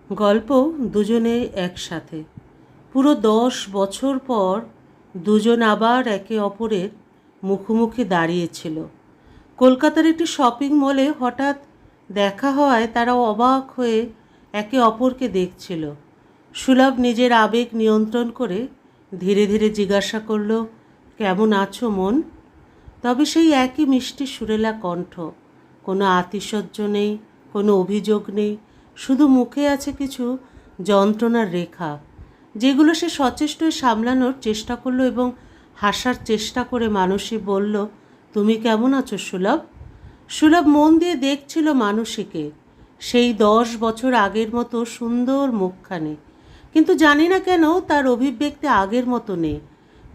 গল্প দুজনে একসাথে। পুরো 10 বছর পর দুজন আবার একে অপরের মুখোমুখি দাঁড়িয়েছিল। কলকাতার একটি শপিং মলে হঠাৎ দেখা হওয়ায় তারা অবাক হয়ে একে অপরকে দেখছিল। সুলভ নিজের আবেগ নিয়ন্ত্রণ করে ধীরে ধীরে জিজ্ঞাসা করল, কেমন আছো মন? তবে সেই একই মিষ্টি সুরেলা কণ্ঠ, কোনো আতিশয্য নেই, কোনো অভিযোগ নেই, শুধু মুখে আছে কিছু যন্ত্রণার রেখা, যেগুলো সে সচেষ্টই সামলানোর চেষ্টা করলো এবং হাসার চেষ্টা করে মানুষই বলল, তুমি কেমন আছো সুলভ? সুলভ মন দিয়ে দেখছিল মানুষীকে, সেই 10 বছর আগের মতো সুন্দর মুখখানি, কিন্তু জানি না কেন তার অভিব্যক্তি আগের মতো নেই।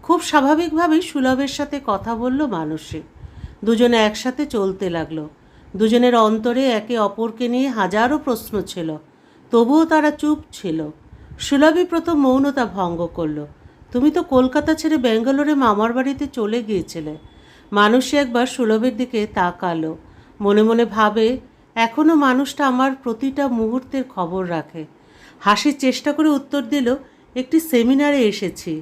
খুব স্বাভাবিকভাবেই সুলভের সাথে কথা বলল মানুষে। দুজনে একসাথে চলতে লাগলো। দুজনের অন্তরে একে অপরকে নিয়ে হাজারো প্রশ্ন ছিল, তবুও তারা চুপ ছিল। সুলভই প্রথম মৌনতা ভঙ্গ করলো। তুমি তো কলকাতা ছেড়ে ব্যাঙ্গালোরে মামার বাড়িতে চলে গিয়েছিলে। মানুষই একবার সুলভের দিকে তাকালো, মনে মনে ভাবে, এখনও মানুষটা আমার প্রতিটা মুহূর্তের খবর রাখে। হাসির চেষ্টা করে উত্তর দিল, একটি সেমিনারে এসেছি,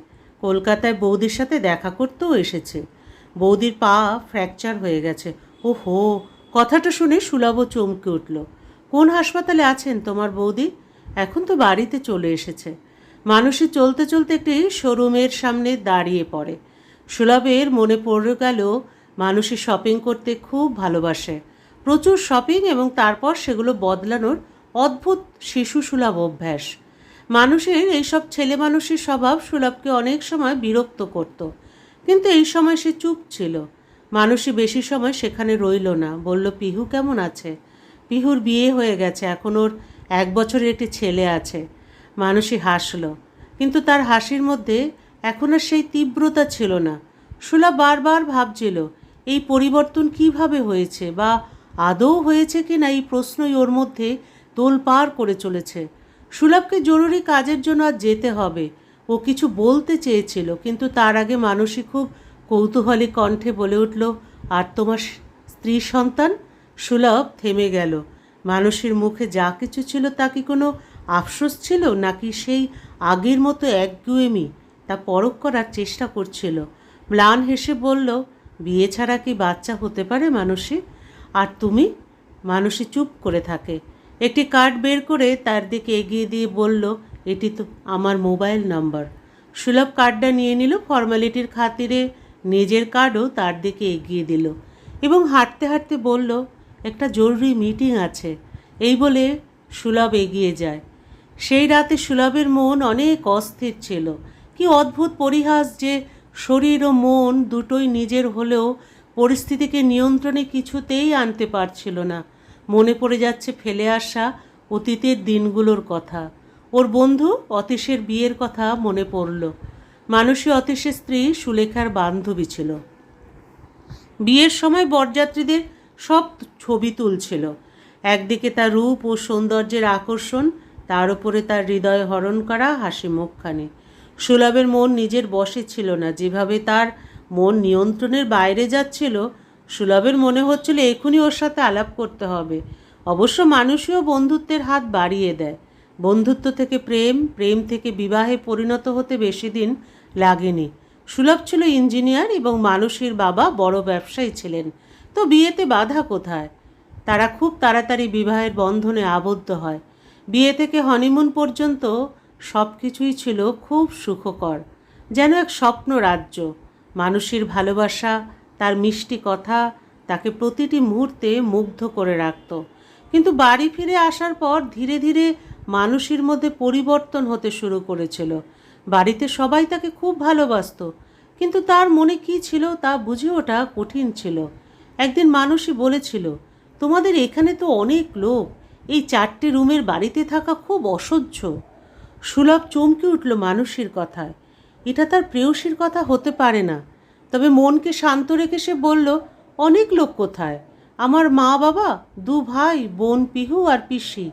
কলকাতায় বৌদির সাথে দেখা করতেও এসেছে। বৌদির পা ফ্র্যাকচার হয়ে গেছে। ওহো, কথাটা শুনে সুলভ চমকে উঠল। কোন হাসপাতালে আছেন তোমার বৌদি? এখন তো বাড়িতে চলে এসেছে। মানুষই চলতে চলতে একটি শোরুমের সামনে দাঁড়িয়ে পড়ে। সুলভের মনে পড়ে গেল মানুষই শপিং করতে খুব ভালোবাসে, প্রচুর শপিং, এবং তারপর সেগুলো বদলানোর অদ্ভুত শিশু সুলভ অভ্যাস। মানুষের এইসব ছেলে মানুষের স্বভাব সুলভকে অনেক সময় বিরক্ত করত, কিন্তু এই সময় সে চুপ ছিল। মানুষই বেশি সময় সেখানে রইল না, বলল, পিহু কেমন আছে? পিহুর বিয়ে হয়ে গেছে, এখন ওর 1 বছরের একটি ছেলে আছে। মানুষই হাসল, কিন্তু তার হাসির মধ্যে এখন আর সেই তীব্রতা ছিল না। সুলভ বারবার ভাবছিল, এই পরিবর্তন কিভাবে হয়েছে, বা আদৌ হয়েছে কি না, এই প্রশ্নই ওর মধ্যে তোলপাড় করে চলেছে। সুলভকে জরুরি কাজের জন্য আজ যেতে হবে। ও কিছু বলতে চেয়েছিল, কিন্তু তার আগে মানুষই খুব কৌতূহলী কণ্ঠে বলে উঠল, আর তোমার স্ত্রী সন্তান? সুলভ থেমে গেল। মানুষের মুখে যা কিছু ছিল তা কি কোনো আফসোস ছিল, নাকি সেই আগের মতো একগুঁয়েমি তা পরখ করার চেষ্টা করছিল? ম্লান হেসে বলল, বিয়ে ছাড়া কি বাচ্চা হতে পারে মানুষই? আর তুমি? মানুষই চুপ করে থাকে। একটি কার্ড বের করে তার দিকে এগিয়ে দিয়ে বলল, এটি তো আমার মোবাইল নাম্বার। সুলভ কার্ডটা নিয়ে নিল, ফর্মালিটির খাতিরে নিজের কার্ডও তার দিকে এগিয়ে দিল এবং হাঁটতে হাঁটতে বলল, একটা জরুরি মিটিং আছে। এই বলে সুলভ এগিয়ে যায়। সেই রাতে সুলভের মন অনেক অস্থির ছিল। কি অদ্ভুত পরিহাস যে শরীর ও মন দুটোই নিজের হলেও পরিস্থিতিকে নিয়ন্ত্রণে কিছুতেই আনতে পারছিল না। মনে পড়ে যাচ্ছে ফেলে আসা অতীতের দিনগুলোর কথা। ওর বন্ধু অতীশের বিয়ের কথা মনে পড়ল। মানুষই অতীশের স্ত্রী সুলেখার বান্ধবী ছিল। বিয়ের সময় বরযাত্রীদের সব ছবি তুলছিল। একদিকে তার রূপ ও সৌন্দর্যের আকর্ষণ, তার উপরে তার হৃদয় হরণ করা হাসি মুখখানি। সুলভের মন নিজের বশে ছিল না। যেভাবে তার মন নিয়ন্ত্রণের বাইরে যাচ্ছিল, সুলভের মনে হচ্ছিল এখনই ওর সাথে আলাপ করতে হবে। অবশ্য মানুষও বন্ধুত্বের হাত বাড়িয়ে দেয়। বন্ধুত্ব থেকে প্রেম, প্রেম থেকে বিবাহে পরিণত হতে বেশি দিন লাগেনি। সুলভ ছিল ইঞ্জিনিয়ার এবং মানুষের বাবা বড় ব্যবসায়ী ছিলেন, তো বিয়েতে বাধা কোথায়? তারা খুব তাড়াতাড়ি বিবাহের বন্ধনে আবদ্ধ হয়। বিয়ে থেকে হনিমুন পর্যন্ত সব কিছুই ছিল খুব সুখকর, যেন এক স্বপ্ন রাজ্য। মানুষের ভালোবাসা, তার মিষ্টি কথা তাকে প্রতিটি মুহূর্তে মুগ্ধ করে রাখত। কিন্তু বাড়ি ফিরে আসার পর ধীরে ধীরে মানুষের মধ্যে পরিবর্তন হতে শুরু করেছিল। বাড়িতে সবাই তাকে খুব ভালোবাসত, কিন্তু তার মনে কী ছিল তা বুঝে ওঠা কঠিন ছিল। একদিন মানুষই বলেছিল, তোমাদের এখানে তো অনেক লোক, এই 4টে রুমের বাড়িতে থাকা খুব অসহ্য। সুলভ চমকে উঠল মানুষের কথায়। এটা তার প্রেয়সীর কথা হতে পারে না। তবে মনকে শান্ত রেখে সে বলল, অনেক লোক কোথায়? আমার মা বাবা, 2 ভাই বোন, পিহু আর পিসি,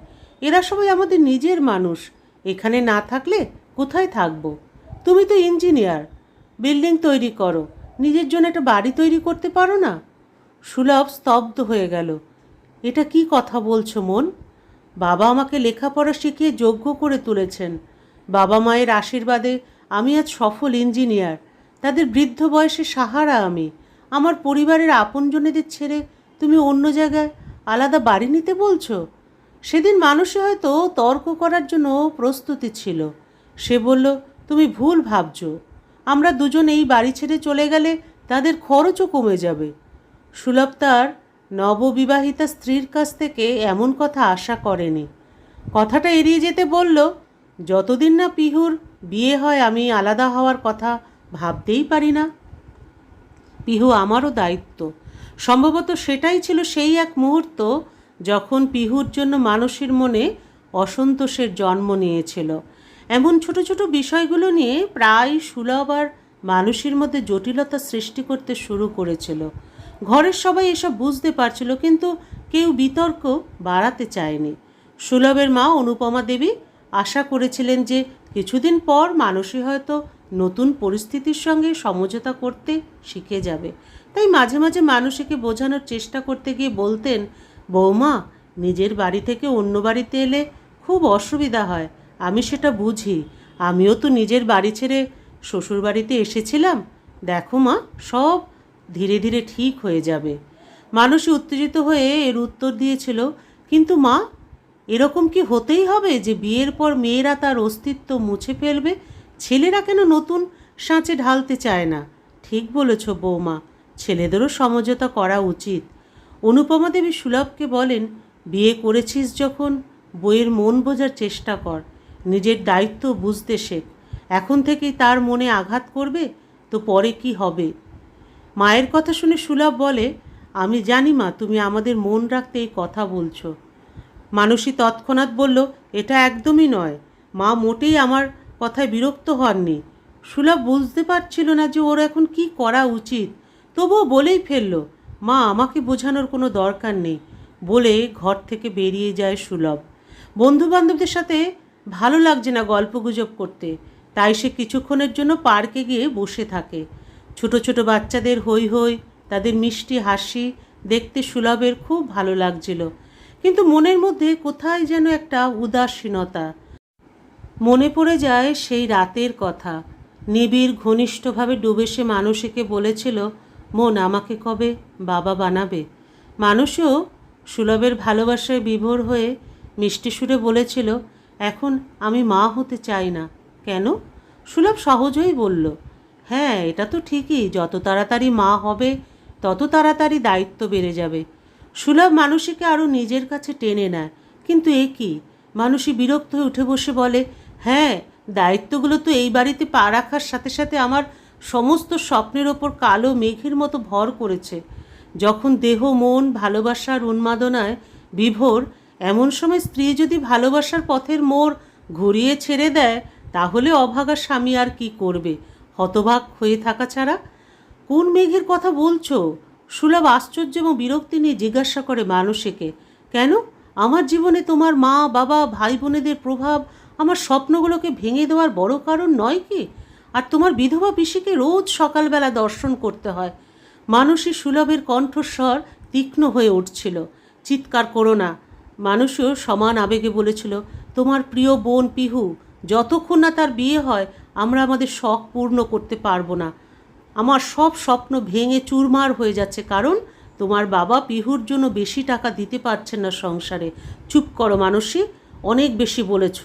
এরা সবাই আমাদের নিজের মানুষ। এখানে না থাকলে কোথায় থাকবো? তুমি তো ইঞ্জিনিয়ার, বিল্ডিং তৈরি করো, নিজের জন্য একটা বাড়ি তৈরি করতে পারো না? সুলভ স্তব্ধ হয়ে গেল। এটা কি কথা বলছো মন? বাবা আমাকে লেখাপড়া শিখিয়ে যোগ্য করে তুলেছেন। বাবা মায়ের আশীর্বাদে আমি আজ সফল ইঞ্জিনিয়ার। তাদের বৃদ্ধ বয়সে সাহারা আমি। আমার পরিবারের আপনজনেদের ছেড়ে তুমি অন্য জায়গায় আলাদা বাড়ি নিতে বলছো? সেদিন মানুষে হয়তো তর্ক করার জন্য প্রস্তুতি ছিল। সে বলল, তুমি ভুল ভাবছো। আমরা দুজন এই বাড়ি ছেড়ে চলে গেলে তাদের খরচও কমে যাবে। সুলভ তার নববিবাহিতা স্ত্রীর কাছ থেকে এমন কথা আশা করেনি। কথাটা এড়িয়ে যেতে বলল, যতদিন না পিহুর বিয়ে হয় আমি আলাদা হওয়ার কথা ভাবতেই পারি না। পিহু আমারও দায়িত্ব। সম্ভবত সেটাই ছিল সেই এক মুহূর্ত যখন পিহুর জন্য মানুষের মনে অসন্তোষের জন্ম নিয়েছিল। এমন ছোট ছোট বিষয়গুলো নিয়ে প্রায় সুলভ আর মানুষের মধ্যে জটিলতা সৃষ্টি করতে শুরু করেছিল। ঘরের সবাই এসব বুঝতে পারছিল, কিন্তু কেউ বিতর্ক বাড়াতে চায়নি। সুলভের মা অনুপমা দেবী আশা করেছিলেন যে কিছুদিন পর মানুষই হয়তো নতুন পরিস্থিতির সঙ্গে সমঝোতা করতে শিখে যাবে। তাই মাঝে মাঝে মানুষকে বোঝানোর চেষ্টা করতে গিয়ে বলতেন, বৌমা, নিজের বাড়ি থেকে অন্য বাড়িতে এলে খুব অসুবিধা হয়, আমি সেটা বুঝি। আমিও তো নিজের বাড়ি ছেড়ে শ্বশুর বাড়িতে এসেছিলাম। দেখো মা, সব ধীরে ধীরে ঠিক হয়ে যাবে। মানুষই উত্তেজিত হয়ে এর উত্তর দিয়েছিল, কিন্তু মা, এরকম কি হতেই হবে যে বিয়ের পর মেয়েরা তার অস্তিত্ব মুছে ফেলবে? ছেলেরা কেন নতুন সাঁচে ঢালতে চায় না? ঠিক বলেছ বৌমা, ছেলেদেরও সমঝোতা করা উচিত। অনুপমা দেবী সুলভকে বলেন, বিয়ে করেছিস যখন বইয়ের মন বোঝার চেষ্টা কর, নিজের দায়িত্ব বুঝতে শেখ। এখন থেকেই তার মনে আঘাত করবে তো পরে কি হবে? মায়ের কথা শুনে সুলভ বলে, আমি জানি মা, তুমি আমাদের মন রাখতে এই কথা বলছো। মানুষই তৎক্ষণাৎ বলল, এটা একদমই নয়। মা মোটেই আমার কথায় বিরক্ত হননি। সুলভ বুঝতে পারছিল না যে ওর এখন কি করা উচিত, তবুও বলেই ফেলল, মা, আমাকে বোঝানোর কোনো দরকার নেই, বলে ঘর থেকে বেরিয়ে যায় সুলভ। বন্ধুবান্ধবদের সাথে ভালো লাগছে না গল্পগুজব করতে, তাই সে কিছুক্ষণের জন্য পার্কে গিয়ে বসে থাকে। ছোট ছোট বাচ্চাদের হই হই, তাদের মিষ্টি হাসি দেখতে সুলভের খুব ভালো লাগছিল, কিন্তু মনের মধ্যে কোথায় যেন একটা উদাসীনতা। মনে পড়ে যায় সেই রাতের কথা। নিবিড় ঘনিষ্ঠভাবে ডুবে সে মানুষকে বলেছিল, মন, আমাকে কবে বাবা বানাবে? মানুষও সুলভের ভালোবাসায় বিভোর হয়ে মিষ্টি সুরে বলেছিল, এখন আমি মা হতে চাই না। কেন? সুলভ সহজেই বলল, হ্যাঁ, এটা তো ঠিকই, যত তাড়াতাড়ি মা হবে তত তাড়াতাড়ি দায়িত্ব বেড়ে যাবে। সুলভ মানুষকে আরও নিজের কাছে টেনে নেয়, কিন্তু এ কি? মানুষই বিরক্ত হয়ে উঠে বসে বলে, হ্যাঁ, দায়িত্বগুলো তো এই বাড়িতে পা রাখার সাথে সাথে আমার সমস্ত স্বপ্নের ওপর কালো মেঘের মতো ভর করেছে। যখন দেহ মন ভালোবাসার উন্মাদনায় বিভোর, এমন সময় স্ত্রী যদি ভালোবাসার পথের মোড় ঘুরিয়ে ছেড়ে দেয়, তাহলে অভাগা স্বামী আর কি করবে? হতবাক হয়ে থাকা ছাড়া। কোন মেঘের কথা বলছো? সুলভ আশ্চর্য এবং বিরক্তি নিয়ে জিজ্ঞাসা করে মানুষকে, কেন? আমার জীবনে তোমার মা বাবা ভাই বোনেদের প্রভাব আমার স্বপ্নগুলোকে ভেঙে দেওয়ার বড় কারণ নয় কি? আর তোমার বিধবা পিসিকে রোজ সকালবেলা দর্শন করতে হয়। মানুষই সুলভের কণ্ঠস্বর তীক্ষ্ণ হয়ে উঠছিল। চিৎকার করো না। মানুষও সমান আবেগে বলেছিল, তোমার প্রিয় বোন পিহু, যতক্ষণ না তার বিয়ে হয় আমরা আমাদের শখ পূর্ণ করতে পারবো না। আমার সব স্বপ্ন ভেঙে চুরমার হয়ে যাচ্ছে, কারণ তোমার বাবা পিহুর জন্য বেশি টাকা দিতে পারছেন না সংসারে। চুপ করো মানুষই, অনেক বেশি বলেছ।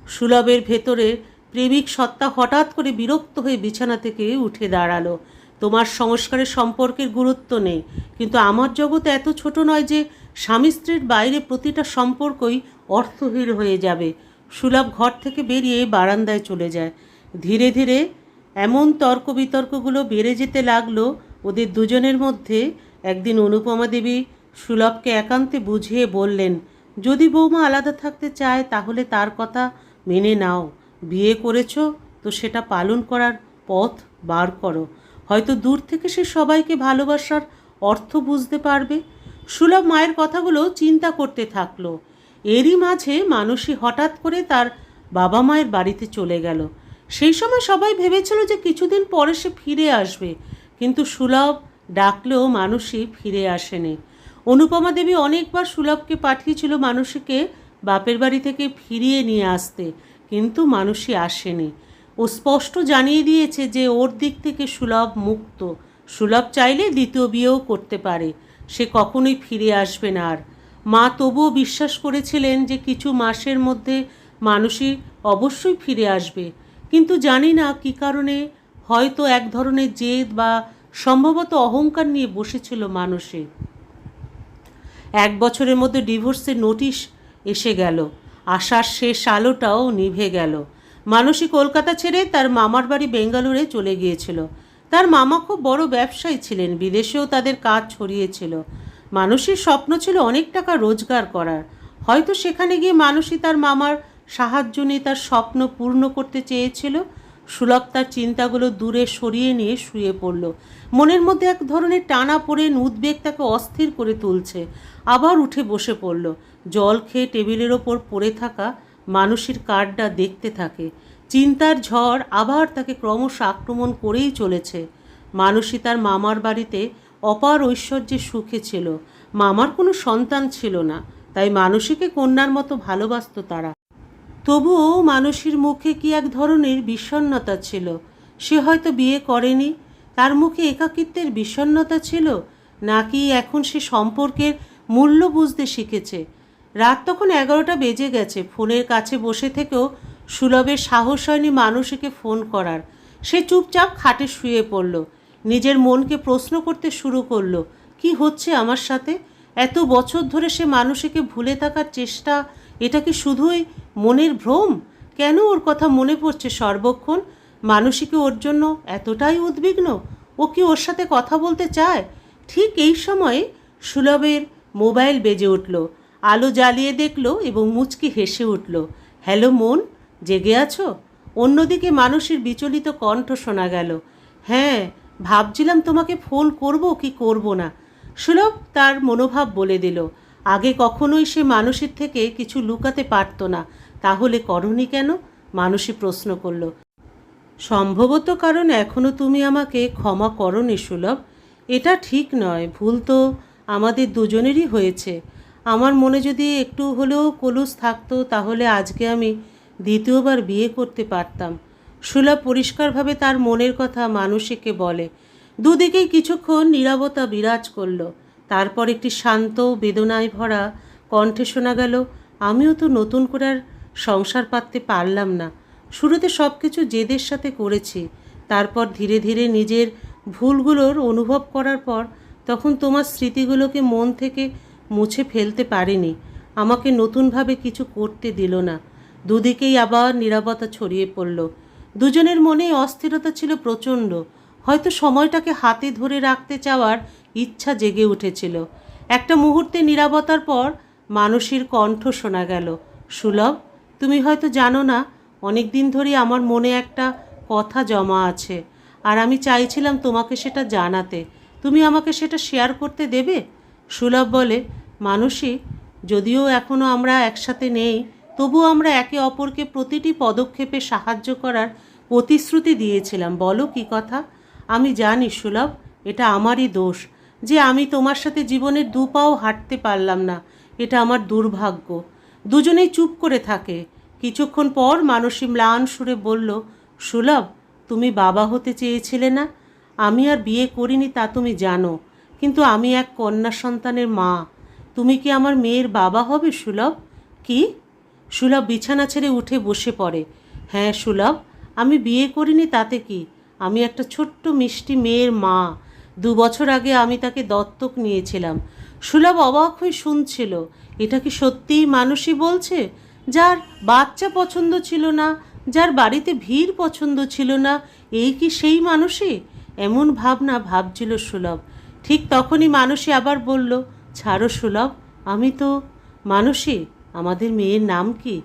সুলভের ভেতরে প্রেমিক সত্তা হঠাৎ করে বিরক্ত হয়ে বিছানা থেকে উঠে দাঁড়ালো। তোমার সংস্কারের সম্পর্কের গুরুত্ব নেই, কিন্তু আমার জগৎ এত ছোট নয় যে স্বামী স্ত্রীর বাইরে প্রতিটা সম্পর্কই অর্থহীন হয়ে যাবে। সুলভ ঘর থেকে বেরিয়ে বারান্দায় চলে যায়। ধীরে ধীরে এমন তর্ক বিতর্কগুলো বেড়ে যেতে লাগলো ওদের দুজনের মধ্যে। একদিন অনুপমা দেবী সুলভকে একান্তে বুঝিয়ে বললেন, যদি বৌমা আলাদা থাকতে চায় তাহলে তার কথা মেনে নাও। বিয়ে করেছো তো সেটা পালন করার পথ বার করো। হয়তো দূর থেকে সে সবাইকে ভালোবাসার অর্থ বুঝতে পারবে। সুলভ মায়ের কথাগুলো চিন্তা করতে থাকলো। এরই মাঝে মানুষই হঠাৎ করে তার বাবা মায়ের বাড়িতে চলে গেল। সেই সময় সবাই ভেবেছিল যে কিছুদিন পরে সে ফিরে আসবে, কিন্তু সুলভ ডাকলেও মানুষই ফিরে আসেনি। অনুপমা দেবী অনেকবার সুলভকে পাঠিয়েছিল মানুষকে বাপের বাড়ি থেকে ফিরিয়ে নিয়ে আসতে, কিন্তু মানুষই আসেনি। ও স্পষ্ট জানিয়ে দিয়েছে যে ওর দিক থেকে সুলভ মুক্ত। সুলভ চাইলে দ্বিতীয় বিয়েও করতে পারে, সে কখনোই ফিরে আসবে না আর। মা তবুও বিশ্বাস করেছিলেন যে কিছু মাসের মধ্যে মানুষই অবশ্যই ফিরে আসবে, কিন্তু জানি না কী কারণে, হয়তো এক ধরনের জেদ বা সম্ভবত অহংকার নিয়ে বসেছিল মানুষে। 1 বছরের মধ্যে ডিভোর্সের নোটিশ এসে গেল, আশার শেষ আলোটাও নিভে গেল। মানসী কলকাতা ছেড়ে তার মামার বাড়ি বেঙ্গালুরে চলে গিয়েছিল। তার মামা খুব বড় ব্যবসায়ী ছিলেন, বিদেশেও তাদের কাজ ছড়িয়েছিল। মানসীর স্বপ্ন ছিল অনেক টাকা রোজগার করার। হয়তো সেখানে গিয়ে মানসী তার মামার সাহায্য নিয়ে তার স্বপ্ন পূর্ণ করতে চেয়েছিল। সুলভ তার চিন্তাগুলো দূরে সরিয়ে নিয়ে শুয়ে পড়ল। মনের মধ্যে এক ধরনের টানা পড়ে উদ্বেগ তাকে অস্থির করে তুলছে। আবার উঠে বসে পড়ল। জল খেয়ে টেবিলের ওপর পড়ে থাকা মানসীর কার্ডটা দেখতে থাকে। চিন্তার ঝড় আবার তাকে ক্রমশ আক্রমণ করেই চলেছে। মানসী তার মামার বাড়িতে অপার ঐশ্বর্যের সুখে ছিল। মামার কোনো সন্তান ছিল না, তাই মানসীকে কন্যার মতো ভালোবাসত তারা। তবুও মানসীর মুখে কি এক ধরনের বিষণ্ণতা ছিল। সে হয়তো বিয়ে করেনি, তার মুখে একাকিত্বের বিষণ্ণতা ছিল, নাকি এখন সে সম্পর্কের মূল্য বুঝতে শিখেছে। রাত তখন 11টা বেজে গেছে। ফোনের কাছে বসে থেকেও সুলভের সাহস হয়নি মানসীকে ফোন করার। সে চুপচাপ খাটে শুয়ে পড়ল। নিজের মনকে প্রশ্ন করতে শুরু করলো, কি হচ্ছে আমার সাথে? এত বছর ধরে সে মানসীকে ভুলে থাকার চেষ্টা, এটা কি শুধুই মনের ভ্রম? কেন ওর কথা মনে পড়ছে সর্বক্ষণ? মানসীকে ওর জন্য এতটাই উদ্বিগ্ন? ও কি ওর সাথে কথা বলতে চায়? ঠিক এই সময়ে সুলভের মোবাইল বেজে উঠল। আলো জ্বালিয়ে দেখল এবং মুচকি হেসে উঠল। হ্যালো মন, জেগে আছো? অন্যদিকে মানসীর বিচলিত কণ্ঠ শোনা গেল। হ্যাঁ, ভাবছিলাম তোমাকে ফোন করব কি করব না। সুলভ তার মনোভাব বলে দিল। আগে কখনোই সে মানসীর থেকে কিছু লুকাতে পারত না। তাহলে করনি কেন? মানসী প্রশ্ন করল। সম্ভবত কারণ এখনও তুমি আমাকে ক্ষমা করনি সুলভ। এটা ঠিক নয়, ভুল তো আমাদের দুজনেরই হয়েছে। আমার মনে যদি একটু হলেও কলুষ থাকতো, তাহলে আজকে আমি দ্বিতীয়বার বিয়ে করতে পারতাম। সুলভ পরিষ্কারভাবে তার মনের কথা মানসীকে বলে। দুদিকেই কিছুক্ষণ নীরবতা বিরাজ করল। তারপর একটি শান্ত বেদনায় ভরা কণ্ঠে শোনা গেল, আমিও তো নতুন করে আর সংসার পাততে পারলাম না। শুরুতে সব কিছু জেদের সাথে করেছি, তারপর ধীরে ধীরে নিজের ভুলগুলোর অনুভব করার পর তখন তোমার স্মৃতিগুলোকে মন থেকে মুছে ফেলতে পারিনি। আমাকে নতুনভাবে কিছু করতে দিল না। দুদিকেই আবার নীরবতা ছড়িয়ে পড়ল। দুজনের মনেই অস্থিরতা ছিল প্রচণ্ড। হয়তো সময়টাকে হাতে ধরে রাখতে চাওয়ার ইচ্ছা জেগে উঠেছিল। একটা মুহূর্তে নীরবতার পর মানসীর কণ্ঠ শোনা গেল, সুলভ, তুমি হয়তো জানো না, অনেক দিন ধরেই আমার মনে একটা কথা জমা আছে, আর আমি চাইছিলাম তোমাকে সেটা জানাতে। তুমি আমাকে সেটা শেয়ার করতে দেবে? সুলভ বলে, মানসী, যদিও এখনও আমরা একসাথে নেই, তবুও আমরা একে অপরকে প্রতিটি পদক্ষেপে সাহায্য করার প্রতিশ্রুতি দিয়েছিলাম। বলো কী কথা? আমি জানি সুলভ, এটা আমারই দোষ যে আমি তোমার সাথে জীবনের দুপাও হাঁটতে পারলাম না। এটা আমার দুর্ভাগ্য। দুজনেই চুপ করে থাকে। কিছুক্ষণ পর মানসী ম্লান সুরে বলল, সুলভ, তুমি বাবা হতে চেয়েছিলে না? আমি আর বিয়ে করিনি তা তুমি জানো, কিন্তু আমি এক কন্যা সন্তানের মা। তুমি কি আমার মেয়ের বাবা হবে সুলভ? কি? সুলভ বিছানা ছেড়ে উঠে বসে পড়ে। হ্যাঁ সুলভ, আমি বিয়ে করিনি তাতে কি, আমি একটা ছোট্ট মিষ্টি মেয়ের মা। 2 বছর আগে আমি তাকে দত্তক নিয়েছিলাম। সুলভ অবাক হয়ে শুনছিল। এটা কি সত্যিই মানসী বলছে? যার বাচ্চা পছন্দ ছিল না, যার বাড়িতে ভিড় পছন্দ ছিল না, এই কি সেই মানসী? এমন ভাবনা ভাবছিল সুলভ। ঠিক তখনই মানসী আবার বলল, ছাড়ো সুলভ, আমি তো মানসী, আমাদের মেয়ের নাম কি?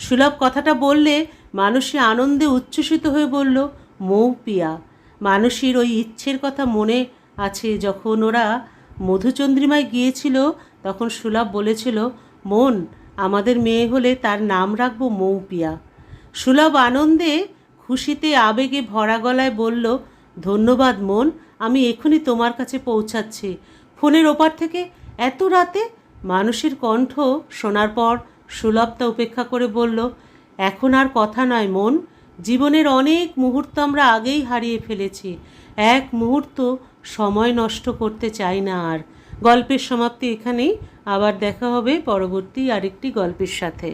সুলভ কথাটা বললে মানসী আনন্দে উচ্ছ্বসিত হয়ে বলল, মৌপিয়া। মানসীর ওই ইচ্ছের কথা মনে আছে, যখন ওরা মধুচন্দ্রিমায় গিয়েছিল তখন সুলভ বলেছিল, মন, আমাদের মেয়ে হলে তার নাম রাখবো মৌপিয়া। সুলভ আনন্দে খুশিতে আবেগে ভরা গলায় বলল, ধন্যবাদ মন, আমি এখনই তোমার কাছে পৌঁছাচ্ছি। ফোনের ওপার থেকে এত রাতে মানসীর কণ্ঠ শোনার পর সুলভতা উপেক্ষা করে বলল, এখন আর কথা নয় মন, জীবনের অনেক মুহূর্ত আমরা আগেই হারিয়ে ফেলেছি, এক মুহূর্ত সময় নষ্ট করতে চাই না আর। গল্পের সমাপ্তি এখানেই, আবার দেখা হবে পরবর্তী আরেকটি গল্পের সাথে।